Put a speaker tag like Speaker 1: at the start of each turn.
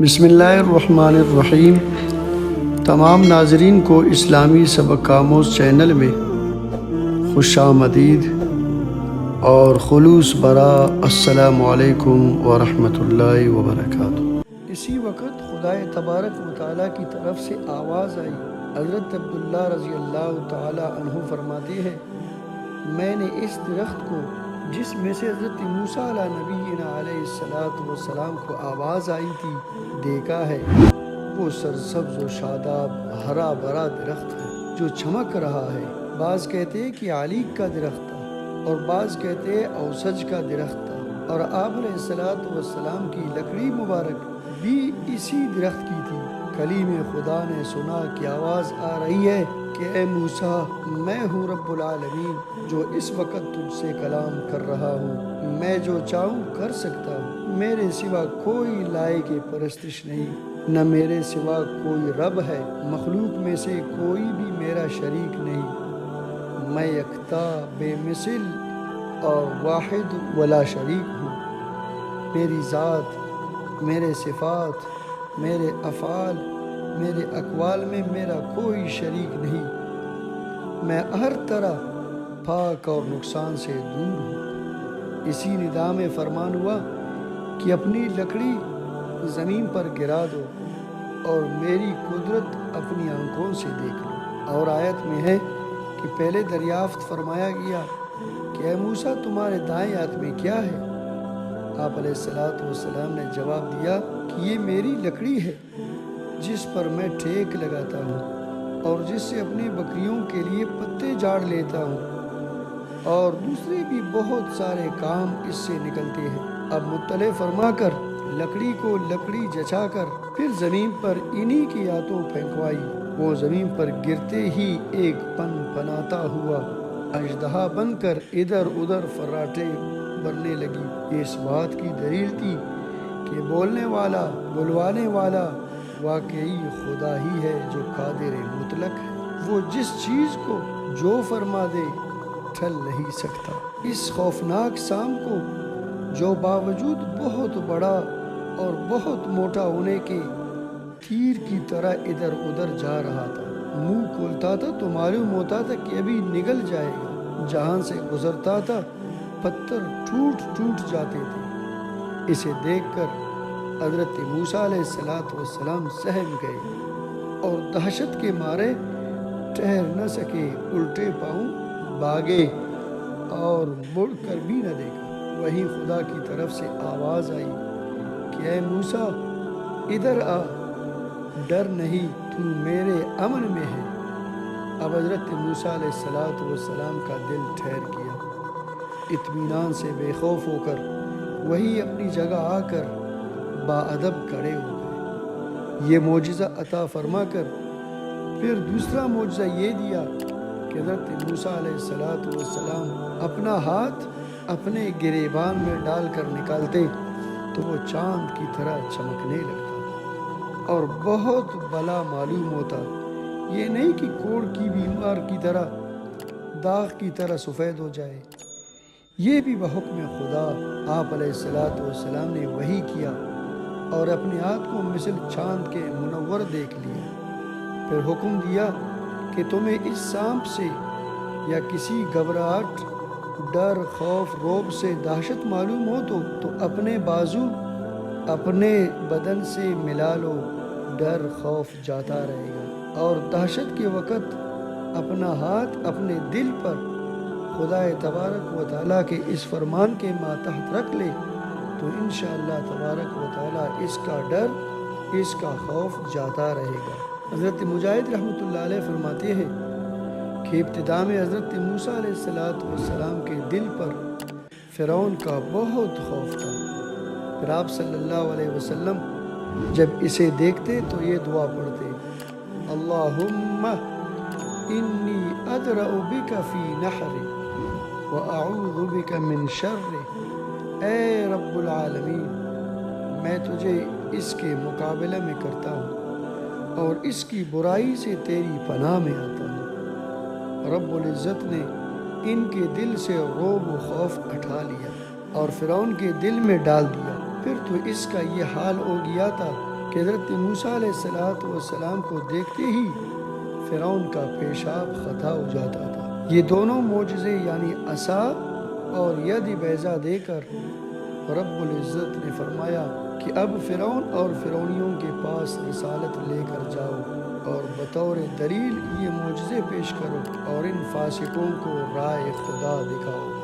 Speaker 1: بسم اللہ الرحمن الرحیم۔ تمام ناظرین کو اسلامی سبق آموز چینل میں خوش آمدید اور خلوص برا السلام علیکم ورحمۃ اللہ وبرکاتہ۔ اسی وقت خدائے تبارک و تعالیٰ کی طرف سے آواز آئی۔ حضرت عبداللہ رضی اللہ تعالیٰ عنہ فرماتے ہیں، میں نے اس درخت کو جس میں سے حضرت موسیٰ علیہ نبینا علیہ السلام کو آواز آئی تھی دیکھا ہے۔ وہ سرسبز و شاداب ہرا بھرا درخت ہے جو چمک رہا ہے۔ بعض کہتے ہیں کہ علیق کا درخت تھا اور بعض کہتے ہیں اوسج کا درخت تھا، اور آپ علیہ السلام کی لکڑی مبارک بھی اسی درخت کی تھی۔ کلیم خدا نے سنا کہ آواز آ رہی ہے کہ اے موسیٰ، میں ہوں رب العالمین جو اس وقت تجھ سے کلام کر رہا ہوں۔ میں جو چاہوں کر سکتا ہوں، میرے سوا کوئی لائق پرستش نہیں، نہ میرے سوا کوئی رب ہے، مخلوق میں سے کوئی بھی میرا شریک نہیں۔ میں یکتا بے مثل اور واحد ولا شریک ہوں۔ میری ذات، میرے صفات، میرے افعال، میرے اقوال میں میرا کوئی شریک نہیں۔ میں ہر طرح پاک اور نقصان سے دور ہوں۔ اسی ندا میں فرمان ہوا کہ اپنی لکڑی زمین پر گرا دو اور میری قدرت اپنی آنکھوں سے دیکھ لو۔ اور آیت میں ہے کہ پہلے دریافت فرمایا گیا کہ اے موسیٰ، تمہارے دائیں ہاتھ میں کیا ہے؟ آپ علیہ السلام نے جواب دیا کہ یہ میری لکڑی ہے جس پر میں ٹھیک لگاتا ہوں اور جس سے اپنی بکریوں کے لیے پتے جاڑ لیتا ہوں، اور دوسرے بھی بہت سارے کام اس سے نکلتے ہیں۔ اب مطلع فرما کر لکڑی کو لکڑی جچا کر پھر زمین پر انہی کی ہاتھوں پھینکوائی۔ وہ زمین پر گرتے ہی ایک پن پناتا ہوا اژدہا بن کر ادھر ادھر فراٹے بننے لگی۔ یہ اس بات کی دلیل تھی کہ بولنے والا، بلوانے والا واقعی خدا ہی ہے جو قادر مطلق ہے۔ وہ جس چیز کو جو فرما دے ٹل نہیں سکتا۔ اس خوفناک سام کو جو باوجود بہت بڑا اور بہت موٹا ہونے کے تیر کی طرح ادھر ادھر جا رہا تھا، منہ کھولتا تھا تو معلوم ہوتا تھا کہ ابھی نگل جائے گا۔ جہاں سے گزرتا تھا پتھر ٹوٹ ٹوٹ جاتے تھے۔ اسے دیکھ کر حضرت موسیٰ علیہ السلام سہم گئے اور دہشت کے مارے ٹھہر نہ سکے، الٹے پاؤں بھاگے اور مڑ کر بھی نہ دیکھا۔ وہیں خدا کی طرف سے آواز آئی کہ اے موسیٰ، ادھر آ، ڈر نہیں، تو میرے امن میں ہے۔ اب حضرت موسیٰ علیہ السلام کا دل ٹھہر گیا۔ اطمینان سے بے خوف ہو کر وہی اپنی جگہ آ کر باادب کھڑے ہو گئے۔ یہ معجزہ عطا فرما کر پھر دوسرا معجزہ یہ دیا کہ حضرت موسیٰ علیہ السلام اپنا ہاتھ اپنے گریبان میں ڈال کر نکالتے تو وہ چاند کی طرح چمکنے لگتا اور بہت بھلا معلوم ہوتا۔ یہ نہیں کہ کوڑ کی بیمار کی طرح داغ کی طرح سفید ہو جائے۔ یہ بھی بحکم خدا آپ علیہ السلام نے وحی کیا اور اپنے ہاتھ کو مثل چاند کے منور دیکھ لیا۔ پھر حکم دیا کہ تمہیں اس سانپ سے یا کسی گھبراہٹ، ڈر، خوف، رعب سے دہشت معلوم ہو تو اپنے بازو اپنے بدن سے ملا لو، ڈر خوف جاتا رہے گا۔ اور دہشت کے وقت اپنا ہاتھ اپنے دل پر خدا تبارک و تعالیٰ کے اس فرمان کے ماتحت رکھ لے تو انشاءاللہ تبارک و تعالیٰ اس کا ڈر، اس کا خوف جاتا رہے گا۔ حضرت مجاہد رحمۃ اللہ علیہ فرماتے ہیں کہ ابتدا میں حضرت موسیٰ علیہ السلام کے دل پر فرعون کا بہت خوف تھا۔ پھر آپ صلی اللہ علیہ وسلم جب اسے دیکھتے تو یہ دعا پڑھتے، اللہم انی ادرأ بک فی نحری واعوذ بک من شر۔ اے رب العالمین، میں تجھے اس کے مقابلہ میں کرتا ہوں اور اس کی برائی سے تیری پناہ میں آتا ہوں۔ رب العزت نے ان کے دل سے رعب و خوف اٹھا لیا اور فرعون کے دل میں ڈال دیا۔ پھر تو اس کا یہ حال ہو گیا تھا کہ حضرت موسیٰ علیہ السلام کو دیکھتے ہی فرعون کا پیشاب خطا ہو جاتا تھا۔ یہ دونوں معجزے یعنی عصا اور ید بیضا دے کر رب العزت نے فرمایا کہ اب فرعون اور فرعونیوں کے پاس رسالت لے کر جاؤ اور بطور دلیل یہ معجزے پیش کرو اور ان فاسقوں کو رائے خدا دکھاؤ۔